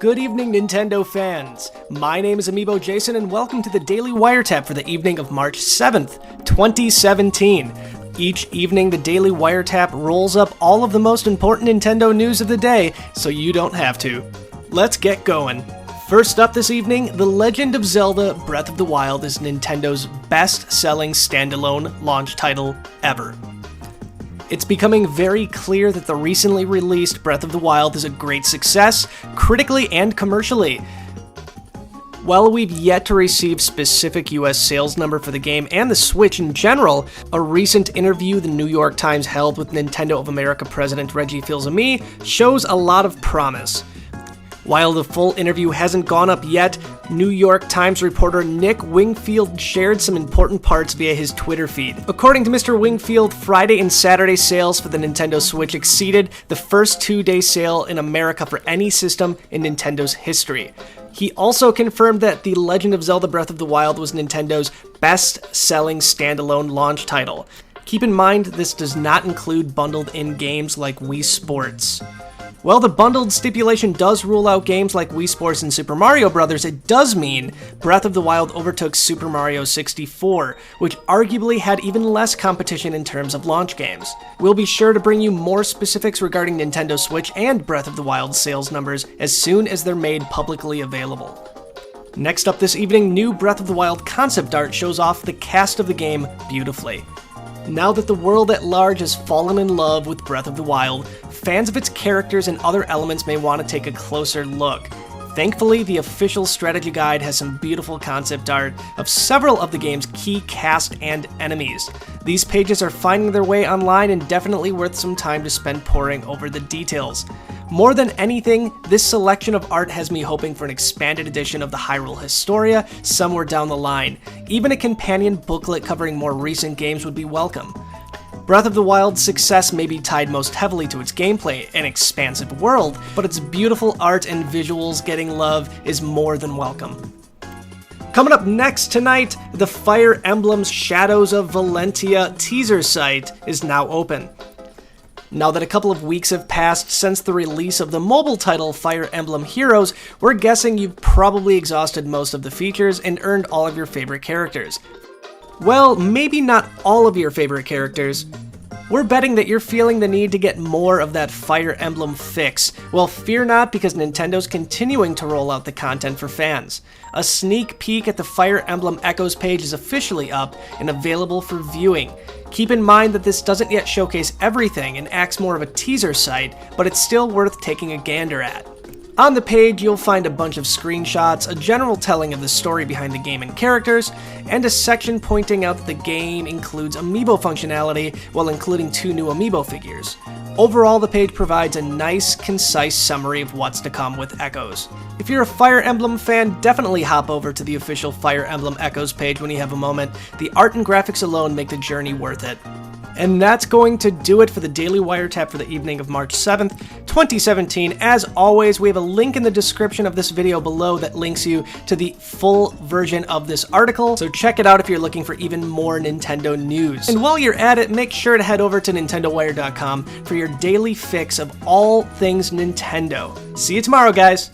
Good evening, Nintendo fans. My name is Amiibo Jason, and welcome to the Daily Wiretap for the evening of March 7th, 2017. Each evening, the Daily Wiretap rolls up all of the most important Nintendo news of the day, so you don't have to. Let's get going. First up this evening, The Legend of Zelda Breath of the Wild is Nintendo's best-selling standalone launch title ever. It's becoming very clear that the recently released Breath of the Wild is a great success, critically and commercially. While we've yet to receive specific US sales number for the game and the Switch in general, a recent interview the New York Times held with Nintendo of America President Reggie Fils-Aimé shows a lot of promise. While the full interview hasn't gone up yet, New York Times reporter Nick Wingfield shared some important parts via his Twitter feed. According to Mr. Wingfield, Friday and Saturday sales for the Nintendo Switch exceeded the first two-day sale in America for any system in Nintendo's history. He also confirmed that The Legend of Zelda Breath of the Wild was Nintendo's best-selling standalone launch title. Keep in mind, this does not include bundled-in games like Wii Sports. While the bundled stipulation does rule out games like Wii Sports and Super Mario Bros., it does mean Breath of the Wild overtook Super Mario 64, which arguably had even less competition in terms of launch games. We'll be sure to bring you more specifics regarding Nintendo Switch and Breath of the Wild sales numbers as soon as they're made publicly available. Next up this evening, new Breath of the Wild concept art shows off the cast of the game beautifully. Now that the world at large has fallen in love with Breath of the Wild, fans of its characters and other elements may want to take a closer look. Thankfully, the official strategy guide has some beautiful concept art of several of the game's key cast and enemies. These pages are finding their way online and definitely worth some time to spend poring over the details. More than anything, this selection of art has me hoping for an expanded edition of the Hyrule Historia somewhere down the line. Even a companion booklet covering more recent games would be welcome. Breath of the Wild's success may be tied most heavily to its gameplay and expansive world, but its beautiful art and visuals getting love is more than welcome. Coming up next tonight, the Fire Emblem Shadows of Valentia teaser site is now open. Now that a couple of weeks have passed since the release of the mobile title Fire Emblem Heroes, we're guessing you've probably exhausted most of the features and earned all of your favorite characters. Well, maybe not all of your favorite characters. We're betting that you're feeling the need to get more of that Fire Emblem fix. Well, fear not, because Nintendo's continuing to roll out the content for fans. A sneak peek at the Fire Emblem Echoes page is officially up and available for viewing. Keep in mind that this doesn't yet showcase everything and acts more of a teaser site, but it's still worth taking a gander at. On the page, you'll find a bunch of screenshots, a general telling of the story behind the game and characters, and a section pointing out that the game includes amiibo functionality while including 2 new amiibo figures. Overall, the page provides a nice, concise summary of what's to come with Echoes. If you're a Fire Emblem fan, definitely hop over to the official Fire Emblem Echoes page when you have a moment. The art and graphics alone make the journey worth it. And that's going to do it for the Daily Wiretap for the evening of March 7th, 2017. As always, we have a link in the description of this video below that links you to the full version of this article, so check it out if you're looking for even more Nintendo news. And while you're at it, make sure to head over to nintendowire.com for your daily fix of all things Nintendo. See you tomorrow, guys!